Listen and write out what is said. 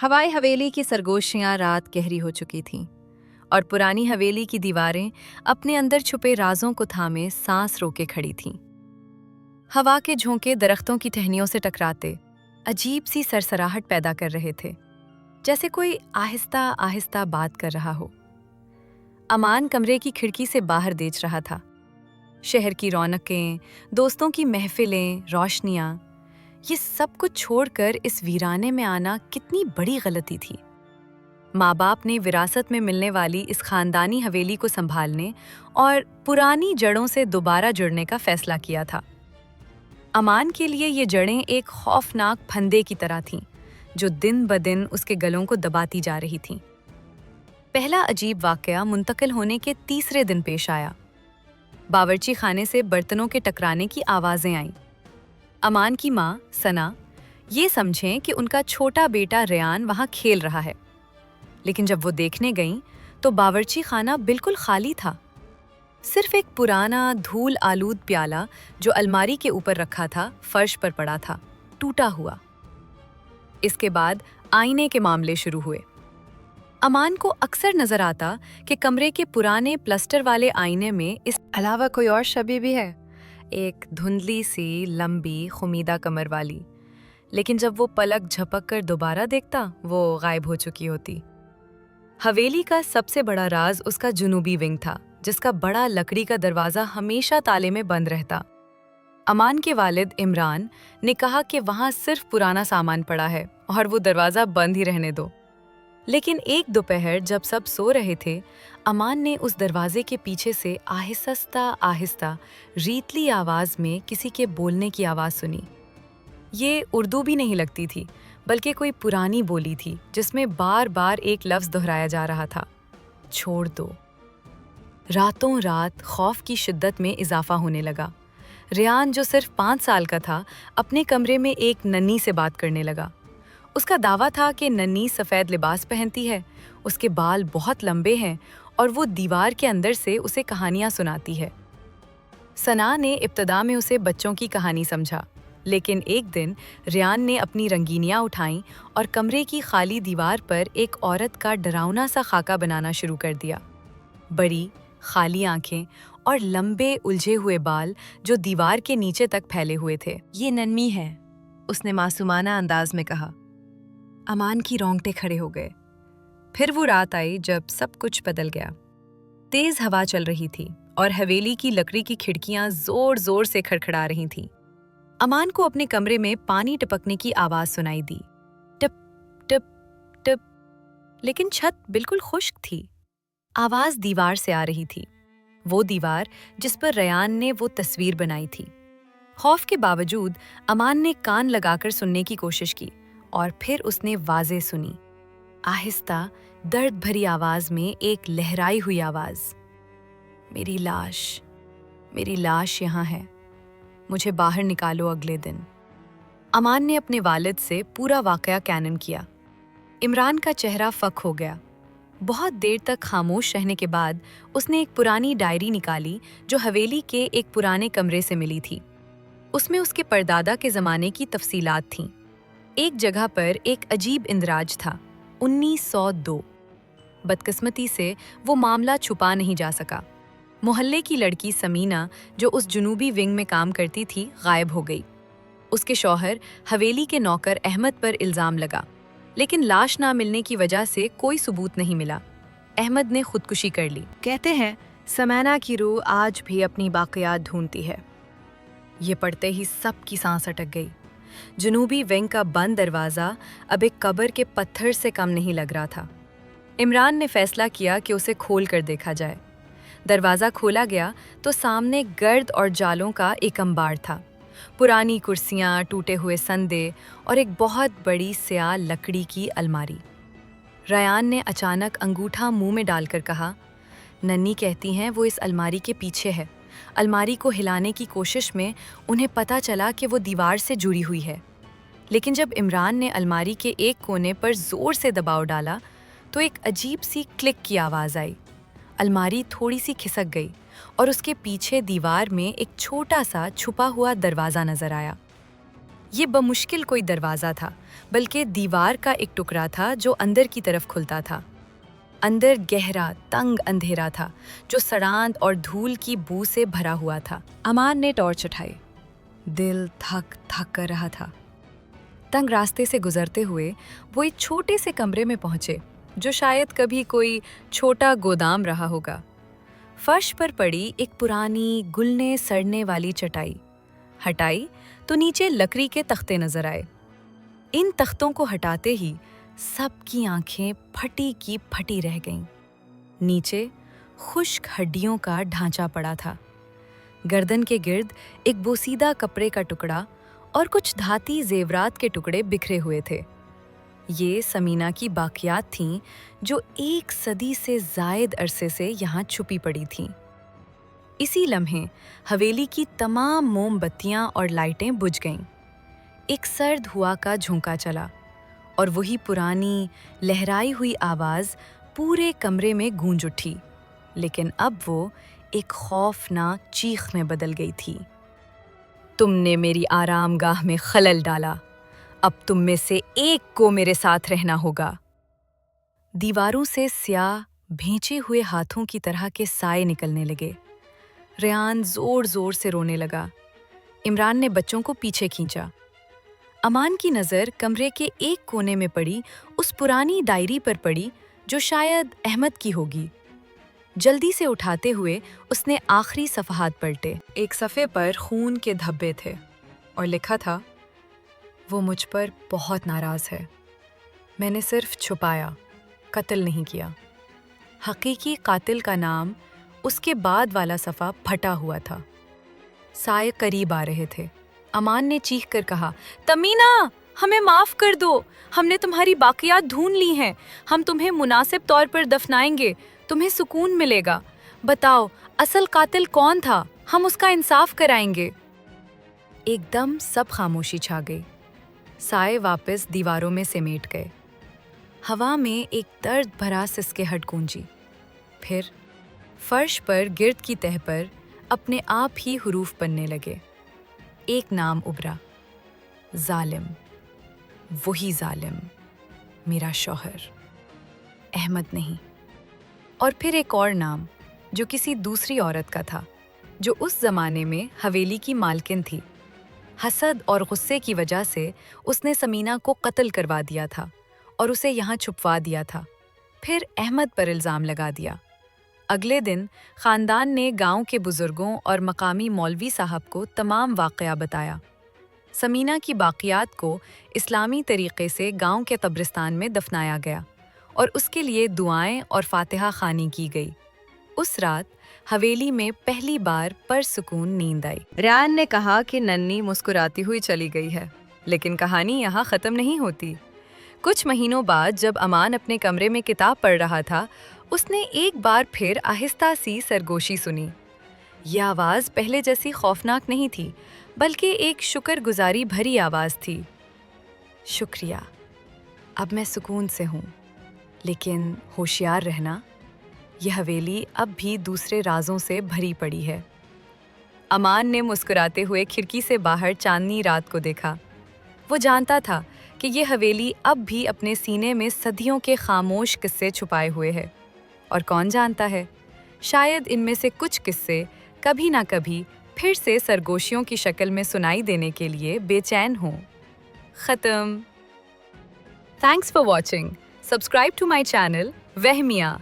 हवाई हवेली की सरगोशियां रात गहरी हो चुकी थीं और पुरानी हवेली की दीवारें अपने अंदर छुपे राजों को थामे सांस रोके खड़ी थीं। हवा के झोंके दरख्तों की टहनियों से टकराते अजीब सी सरसराहट पैदा कर रहे थे, जैसे कोई आहिस्ता आहिस्ता बात कर रहा हो। अमान कमरे की खिड़की से बाहर देख रहा था। शहर की रौनकें, दोस्तों की महफिलें, रोशनियां, ये सब कुछ छोड़कर इस वीराने में आना कितनी बड़ी गलती थी। माँ बाप ने विरासत में मिलने वाली इस खानदानी हवेली को संभालने और पुरानी जड़ों से दोबारा जुड़ने का फैसला किया था। अमान के लिए ये जड़ें एक खौफनाक फंदे की तरह थीं, जो दिन ब दिन उसके गलों को दबाती जा रही थीं। पहला अजीब वाकया मुंतकिल होने के तीसरे दिन पेश आया। बावर्ची खाने से बर्तनों के टकराने की आवाजें आईं। अमान की माँ सना ये समझें कि उनका छोटा बेटा रेयान वहाँ खेल रहा है, लेकिन जब वो देखने गईं तो बावर्ची खाना बिल्कुल खाली था। सिर्फ एक पुराना धूल आलूद प्याला जो अलमारी के ऊपर रखा था फर्श पर पड़ा था, टूटा हुआ। इसके बाद आईने के मामले शुरू हुए। अमान को अक्सर नजर आता कि कमरे के पुराने प्लास्टर वाले आईने में इस अलावा कोई और छवि भी है, एक धुंधली सी लंबी खुमीदा कमर वाली। लेकिन जब वो पलक झपक कर दोबारा देखता, वो गायब हो चुकी होती। हवेली का सबसे बड़ा राज उसका जुनूबी विंग था, जिसका बड़ा लकड़ी का दरवाजा हमेशा ताले में बंद रहता। अमान के वालिद इमरान ने कहा कि वहां सिर्फ पुराना सामान पड़ा है और वो दरवाजा बंद ही रहने दो। लेकिन एक दोपहर जब सब सो रहे थे, अमान ने उस दरवाजे के पीछे से आहिस्ता आहिस्ता रीतली आवाज में किसी के बोलने की आवाज सुनी। ये उर्दू भी नहीं लगती थी, बल्कि कोई पुरानी बोली थी जिसमें बार बार एक लफ्ज दोहराया जा रहा था, छोड़ दो। रातों रात खौफ की शिद्दत में इजाफा होने लगा। रेयान, जो सिर्फ 5 साल का था, अपने कमरे में एक नन्ही से बात करने लगा। उसका दावा था कि नन्ही सफ़ेद लिबास पहनती है, उसके बाल बहुत लंबे हैं और वो दीवार के अंदर से उसे कहानियाँ सुनाती है। सना ने इब्तदा में उसे बच्चों की कहानी समझा, लेकिन एक दिन रेयान ने अपनी रंगीनियाँ उठाईं और कमरे की खाली दीवार पर एक औरत का डरावना सा खाका बनाना शुरू कर दिया। बड़ी खाली आंखें और लंबे उलझे हुए बाल जो दीवार के नीचे तक फैले हुए थे। ये नन्ही है, उसने मासूमाना अंदाज में कहा। अमान की रोंगटे खड़े हो गए। फिर वो रात आई जब सब कुछ बदल गया। तेज हवा चल रही थी और हवेली की लकड़ी की खिड़कियां जोर जोर से खड़खड़ा रही थीं। अमान को अपने कमरे में पानी टपकने की आवाज सुनाई दी, टप टप टप, लेकिन छत बिल्कुल खुश्क थी। आवाज दीवार से आ रही थी, वो दीवार जिस पर रेयान ने वो तस्वीर बनाई थी। खौफ के बावजूद अमान ने कान लगाकर सुनने की कोशिश की और फिर उसने वाज़े सुनी, आहिस्ता दर्द भरी आवाज में एक लहराई हुई आवाज, मेरी लाश यहाँ है, मुझे बाहर निकालो अगले दिन। अमान ने अपने वालिद से पूरा वाकया कैनन किया। इमरान का चेहरा फक हो गया। बहुत देर तक खामोश रहने के बाद उसने एक पुरानी डायरी निकाली जो हवेली के एक पुराने कमरे से मिली थी। उसमें उसके परदादा के ज़माने की तफसीलात थीं। एक जगह पर एक अजीब इंदराज था, 1902। बदकिस्मती से वो मामला छुपा नहीं जा सका। मोहल्ले की लड़की समीना, जो उस जुनूबी विंग में काम करती थी, गायब हो गई। उसके शौहर हवेली के नौकर अहमद पर इल्ज़ाम लगा, लेकिन लाश ना मिलने की वजह से कोई सबूत नहीं मिला। अहमद ने खुदकुशी कर ली। कहते हैं समैना की रूह आज भी अपनी बाक़ियात ढूंढती है। ये पढ़ते ही सबकी सांस अटक गई। जुनूबी विंग का बंद दरवाज़ा अब एक कब्र के पत्थर से कम नहीं लग रहा था। इमरान ने फैसला किया कि उसे खोल कर देखा जाए। दरवाज़ा खोला गया तो सामने गर्द और जालों का एक अंबार था। पुरानी कुर्सियाँ, टूटे हुए संदे और एक बहुत बड़ी स्याह लकड़ी की अलमारी। रेयान ने अचानक अंगूठा मुंह में डालकर कहा, नन्ही कहती हैं वो इस अलमारी के पीछे है। अलमारी को हिलाने की कोशिश में उन्हें पता चला कि वो दीवार से जुड़ी हुई है। लेकिन जब इमरान ने अलमारी के एक कोने पर जोर से दबाव डाला तो एक अजीब सी क्लिक की आवाज़ आई। अलमारी थोड़ी सी खिसक गई और उसके पीछे दीवार में एक छोटा सा छुपा हुआ दरवाज़ा नज़र आया। ये बमुश्किल कोई दरवाज़ा था, बल्कि दीवार का एक टुकड़ा था जो अंदर की तरफ खुलता था। अंदर गहरा, तंग अंधेरा था, जो सड़ांध और धूल की बू से भरा हुआ था। अमान ने टॉर्च उठाई। दिल थक थक कर रहा था। तंग रास्ते से गुजरते हुए वो एक छोटे से कमरे में पहुंचे, जो शायद कभी कोई छोटा गोदाम रहा होगा। फर्श पर पड़ी एक पुरानी गुलने सड़ने वाली चटाई हटाई तो नीचे लकड़ी के तख्ते नजर आए। इन तख्तों को हटाते ही सबकी आंखें फटी की फटी रह गईं। नीचे खुश्क हड्डियों का ढांचा पड़ा था। गर्दन के गिर्द एक बोसीदा कपड़े का टुकड़ा और कुछ धाती जेवरात के टुकड़े बिखरे हुए थे। ये समीना की बाकियात थीं, जो 1 सदी से जायद अरसे से यहाँ छुपी पड़ी थीं। इसी लम्हे हवेली की तमाम मोमबत्तियां और लाइटें बुझ गईं। एक सर्द हुआ का झोंका चला और वही पुरानी लहराई हुई आवाज पूरे कमरे में गूंज उठी, लेकिन अब वो एक खौफनाक चीख में बदल गई थी। तुमने मेरी आरामगाह में खलल डाला, अब तुम में से एक को मेरे साथ रहना होगा। दीवारों से स्याह भींचे हुए हाथों की तरह के साए निकलने लगे। रेयान जोर जोर से रोने लगा। इमरान ने बच्चों को पीछे खींचा। अमान की नज़र कमरे के एक कोने में पड़ी उस पुरानी डायरी पर पड़ी, जो शायद अहमद की होगी। जल्दी से उठाते हुए उसने आखिरी सफ़हात पलटे। एक सफ़े पर खून के धब्बे थे और लिखा था, वो मुझ पर बहुत नाराज़ है। मैंने सिर्फ छुपाया, कत्ल नहीं किया। हकीकी कातिल का नाम उसके बाद वाला सफ़ा फटा हुआ था। साए करीब आ रहे थे। अमान ने चीख कर कहा, तमीना, हमें माफ़ कर दो, हमने तुम्हारी बाकियात ढूंढ ली हैं। हम तुम्हें मुनासिब तौर पर दफनाएंगे, तुम्हें सुकून मिलेगा। बताओ, असल कातिल कौन था? हम उसका इंसाफ कराएंगे। एकदम सब खामोशी छा गई। साए वापस दीवारों में सिमेट गए। हवा में एक दर्द भरा सिसकेहट गूंजी। फिर फर्श पर गिर्द की तह पर अपने आप ही हुरूफ बनने लगे। एक नाम उभरा, जालिम, वही जालिम, मेरा शौहर, अहमद नहीं। और फिर एक और नाम, जो किसी दूसरी औरत का था, जो उस जमाने में हवेली की मालकिन थी। हसद और गुस्से की वजह से उसने समीना को कत्ल करवा दिया था और उसे यहाँ छुपवा दिया था। फिर अहमद पर इल्ज़ाम लगा दिया। अगले दिन ख़ानदान ने गांव के बुज़ुर्गों और मकामी मौलवी साहब को तमाम वाक़या बताया। समीना की बाक़ियात को इस्लामी तरीक़े से गांव के कब्रिस्तान में दफनाया गया और उसके लिए दुआएं और फ़ातिहा ख़ानी की गई। उस रात हवेली में पहली बार परसुकून नींद आई। रेयान ने कहा कि नन्नी मुस्कुराती हुई चली गई है, लेकिन कहानी यहाँ ख़त्म नहीं होती। कुछ महीनों बाद जब अमान अपने कमरे में किताब पढ़ रहा था, उसने एक बार फिर आहिस्ता सी सरगोशी सुनी। यह आवाज़ पहले जैसी खौफनाक नहीं थी, बल्कि एक शुक्रगुजारी भरी आवाज़ थी। शुक्रिया, अब मैं सुकून से हूँ, लेकिन होशियार रहना, यह हवेली अब भी दूसरे राजों से भरी पड़ी है। अमान ने मुस्कुराते हुए खिड़की से बाहर चांदनी रात को देखा। वो जानता था कि यह हवेली अब भी अपने सीने में सदियों के खामोश किस्से छुपाए हुए है। और कौन जानता है, शायद इनमें से कुछ किस्से कभी ना कभी फिर से सरगोशियों की शक्ल में सुनाई देने के लिए बेचैन हों। ख़त्म। Thanks for watching. Subscribe to my channel वहमिया।